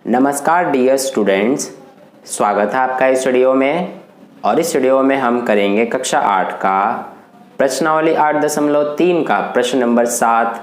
नमस्कार dear students, स्वागत है आपका इस वीडियो में। और इस वीडियो में हम करेंगे कक्षा 8 का प्रश्नावली 8.3 का प्रश्न नंबर 7।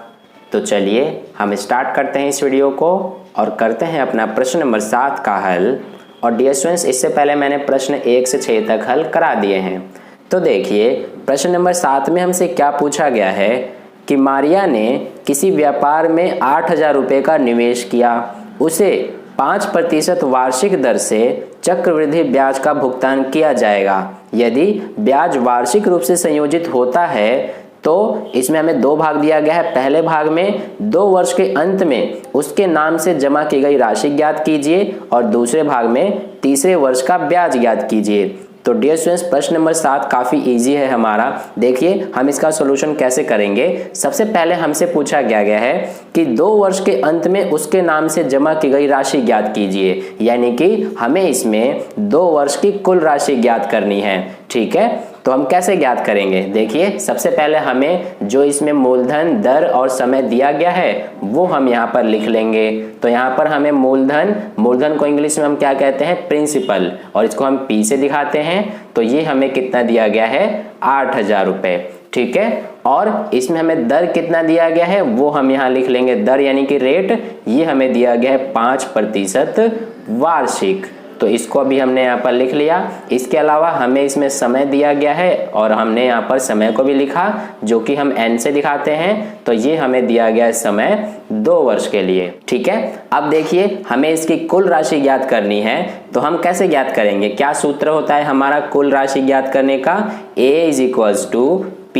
तो चलिए हम स्टार्ट करते हैं इस वीडियो को और करते हैं अपना प्रश्न नंबर 7 का हल। और डियर स्टूडेंट्स, इससे पहले मैंने प्रश्न 1 से 6 तक हल करा दिए हैं। तो देखिए प्रश्न नंबर 7 में हमसे क्या पूछा गया है कि मारिया ने किसी व्यापार में 8,000 रुपये का निवेश किया, उसे 5% वार्षिक दर से चक्रवृद्धि ब्याज का भुगतान किया जाएगा। यदि ब्याज वार्षिक रूप से संयोजित होता है तो इसमें हमें 2 भाग दिया गया है। पहले भाग में 2 वर्ष के अंत में उसके नाम से जमा की गई राशि ज्ञात कीजिए और दूसरे भाग में तीसरे वर्ष का ब्याज ज्ञात कीजिए। तो डियर स्टूडेंट्स, प्रश्न नंबर 7 काफ़ी इजी है हमारा। देखिए हम इसका सॉल्यूशन कैसे करेंगे। सबसे पहले हमसे पूछा गया है कि 2 वर्ष के अंत में उसके नाम से जमा की गई राशि ज्ञात कीजिए, यानी कि हमें इसमें 2 वर्ष की कुल राशि ज्ञात करनी है। ठीक है, तो हम कैसे ज्ञात करेंगे। देखिए सबसे पहले हमें जो इसमें मूलधन, दर और समय दिया गया है वो हम यहाँ पर लिख लेंगे। तो यहाँ पर हमें मूलधन को इंग्लिश में हम क्या कहते हैं, प्रिंसिपल, और इसको हम पी से दिखाते हैं। तो ये हमें कितना दिया गया है, 8,000 रुपये। ठीक है, और इसमें हमें दर कितना दिया गया है वो हम यहाँ लिख लेंगे, दर यानी कि रेट, ये हमें दिया गया है 5% वार्षिक। तो इसको अभी हमने यहाँ पर लिख लिया। इसके अलावा हमें इसमें समय दिया गया है और हमने यहाँ पर समय को भी लिखा, जो कि हम n से दिखाते हैं। तो ये हमें दिया गया है समय 2 वर्ष के लिए। ठीक है, अब देखिए हमें इसकी कुल राशि ज्ञात करनी है। तो हम कैसे ज्ञात करेंगे, क्या सूत्र होता है हमारा कुल राशि ज्ञात करने का। A = P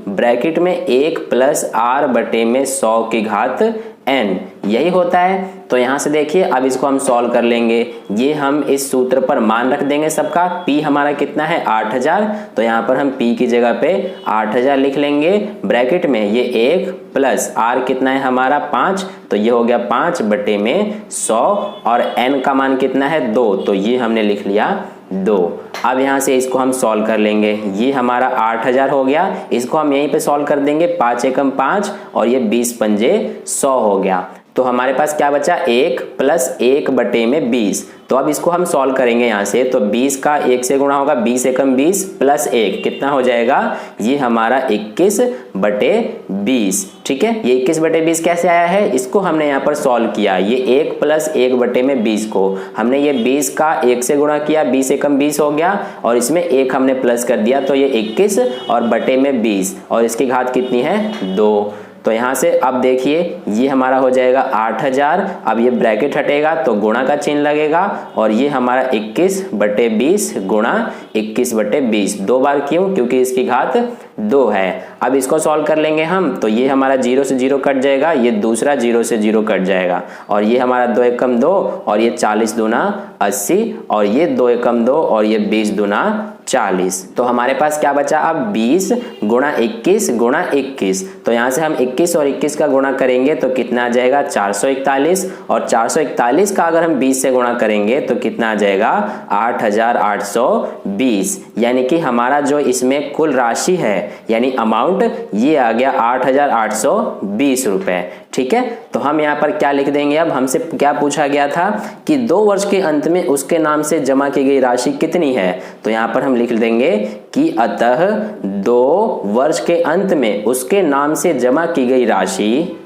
ब्रैकेट में 1 + R/100 n, यही होता है। तो यहाँ से देखिए अब इसको हम सॉल्व कर लेंगे। ये हम इस सूत्र पर मान रख देंगे सबका। P हमारा कितना है, 8,000। तो यहाँ पर हम P की जगह पे 8,000 लिख लेंगे। ब्रैकेट में ये 1 + R कितना है हमारा 5, तो ये हो गया 5/100 और n का मान कितना है 2, तो ये हमने लिख लिया 2। अब यहाँ से इसको हम सॉल्व कर लेंगे। ये हमारा 8,000 हो गया, इसको हम यहीं पे सॉल्व कर देंगे। 5 × 5 और ये 20 × 100 हो गया। तो हमारे पास क्या बचा, 1 + 1/20। तो अब इसको हम सॉल्व करेंगे यहाँ से। तो 20 का 1 से गुणा होगा, 20 × 20 + 1 कितना हो जाएगा, ये हमारा 21/20। ठीक है, ये 21/20 कैसे आया है, इसको हमने यहाँ पर सॉल्व किया। ये 1 + 1/20 को हमने ये 20 का 1 से गुणा किया, 20 × 20 हो गया और इसमें 1 हमने प्लस कर दिया, तो ये 21 और बटे में 20 और इसकी घात कितनी है, 2। तो यहाँ से अब देखिए ये हमारा हो जाएगा 8,000। अब ये ब्रैकेट हटेगा तो गुणा का चिन्ह लगेगा और ये हमारा 21/20 गुणा 21/20। 2 बार क्यों, क्योंकि इसकी घात 2 है। अब इसको सॉल्व कर लेंगे हम। तो ये हमारा 0 से 0 कट जाएगा, ये दूसरा 0 से 0 कट जाएगा और ये हमारा 2 × 2 और ये 40 दूना 80 और ये 2 × 2 और ये 20 दूना 40। तो हमारे पास क्या बचा अब, 20 × 21 × 21। तो यहाँ से हम 21 और 21 का गुणा करेंगे तो कितना आ जाएगा, 441। और 441 का अगर हम 20 से गुणा करेंगे तो कितना आ जाएगा, 8,820। यानी कि हमारा जो इसमें कुल राशि है यानी अमाउंट, ये आ गया 8,820 रुपये। ठीक है, तो हम यहाँ पर क्या लिख देंगे, अब हमसे क्या पूछा गया था कि 2 वर्ष के अंत में उसके नाम से जमा की गई राशि कितनी है। तो यहाँ पर हम लिख देंगे कि अतः 2 वर्ष के अंत में उसके नाम से जमा की गई राशि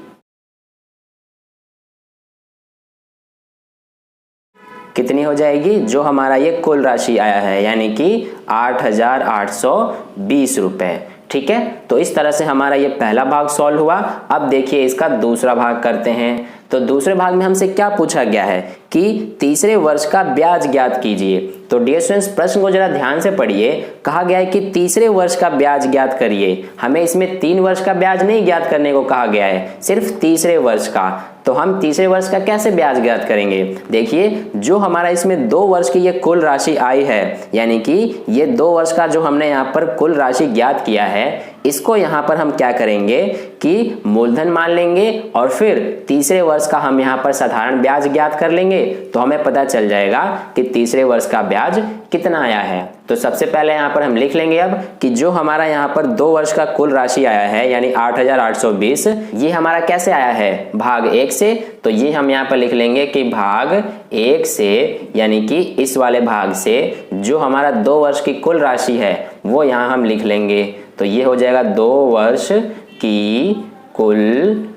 कितनी हो जाएगी, जो हमारा ये कुल राशि आया है यानी कि 8,820 रुपये। ठीक है, तो इस तरह से हमारा ये पहला भाग सॉल्व हुआ। अब देखिए इसका दूसरा भाग करते हैं। तो दूसरे भाग में हमसे क्या पूछा गया है कि तीसरे वर्ष का ब्याज ज्ञात कीजिए। तो डियर स्टूडेंट्स, प्रश्न को जरा ध्यान से पढ़िए। कहा गया है कि तीसरे वर्ष का ब्याज ज्ञात करिए। हमें इसमें 3 वर्ष का ब्याज नहीं ज्ञात करने को कहा गया है, सिर्फ तीसरे वर्ष का। तो हम तीसरे वर्ष का कैसे ब्याज ज्ञात करेंगे। देखिए जो हमारा इसमें 2 वर्ष की ये कुल राशि आई है, यानी कि ये 2 वर्ष का जो हमने यहाँ पर कुल राशि ज्ञात किया है, इसको यहाँ पर हम क्या करेंगे कि मूलधन मान लेंगे और फिर तीसरे वर्ष का हम यहाँ पर साधारण ब्याज ज्ञात कर लेंगे। तो हमें पता चल जाएगा कि तीसरे वर्ष का ब्याज कितना आया है। तो सबसे पहले यहाँ पर हम लिख लेंगे अब कि जो हमारा यहाँ पर 2 वर्ष का कुल राशि आया है यानी 8820, ये हमारा कैसे आया है, भाग 1 से। तो ये हम यहाँ पर लिख लेंगे कि भाग 1 से, यानी कि इस वाले भाग से जो हमारा 2 वर्ष की कुल राशि है वो यहाँ हम लिख लेंगे। तो ये हो जाएगा 2 वर्ष की कुल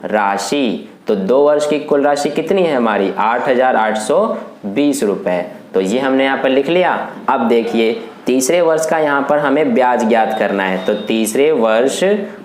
राशि। तो 2 वर्ष की कुल राशि कितनी है हमारी, 8820 रुपए। तो ये हमने यहाँ पर लिख लिया। अब देखिए तीसरे वर्ष का यहाँ पर हमें ब्याज ज्ञात करना है। तो तीसरे वर्ष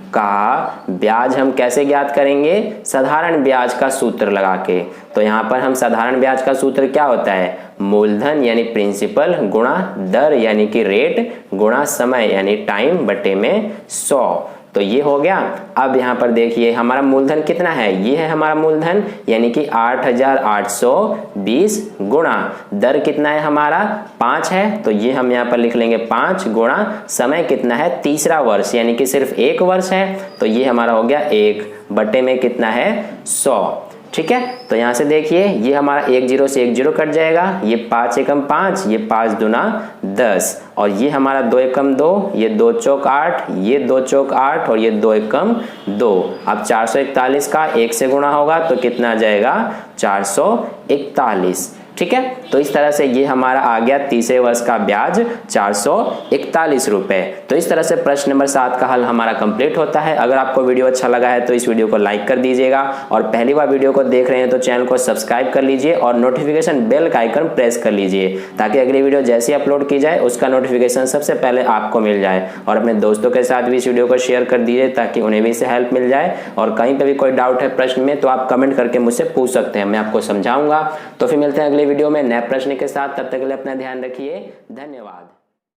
का ब्याज हम कैसे ज्ञात करेंगे, साधारण ब्याज का सूत्र लगा के। तो यहाँ पर हम साधारण ब्याज का सूत्र क्या होता है, मूलधन यानी प्रिंसिपल गुणा दर यानी कि रेट गुणा समय यानी टाइम बटे में 100। तो ये हो गया। अब यहाँ पर देखिए हमारा मूलधन कितना है, ये है हमारा मूलधन यानी कि 8820 गुणा दर कितना है हमारा 5 है। तो ये हम यहाँ पर लिख लेंगे 5 गुणा समय कितना है, तीसरा वर्ष यानी कि सिर्फ 1 वर्ष है। तो ये हमारा हो गया 1 बटे में कितना है 100। ठीक है, तो यहाँ से देखिए ये हमारा 1 0 से 1 0 कट जाएगा, ये 5 एकम 5, ये 5 दूना 10 और ये हमारा 2 एकम 2, ये 2 चौक 8, ये 2 चौक 8 और ये 2 एकम 2। अब 441 का 1 से गुणा होगा तो कितना आ जाएगा 441। ठीक है, तो इस तरह से ये हमारा आ गया तीसरे वर्ष का ब्याज 441 रुपए। तो इस तरह से प्रश्न नंबर 7 का हल हमारा कंप्लीट होता है। अगर आपको वीडियो अच्छा लगा है तो इस वीडियो को लाइक कर दीजिएगा और पहली बार वीडियो को देख रहे हैं तो चैनल को सब्सक्राइब कर लीजिए और नोटिफिकेशन बेल का आइकन प्रेस कर लीजिए ताकि अगली वीडियो जैसे ही अपलोड की जाए उसका नोटिफिकेशन सबसे पहले आपको मिल जाए। और अपने दोस्तों के साथ भी इस वीडियो को शेयर कर दीजिए ताकि उन्हें भी इससे हेल्प मिल जाए। और कहीं पर भी कोई डाउट है प्रश्न में तो आप कमेंट करके मुझसे पूछ सकते हैं, मैं आपको समझाऊंगा। तो फिर मिलते हैं अगले वीडियो में नए प्रश्न के साथ, तब तक के लिए अपना ध्यान रखिए। धन्यवाद।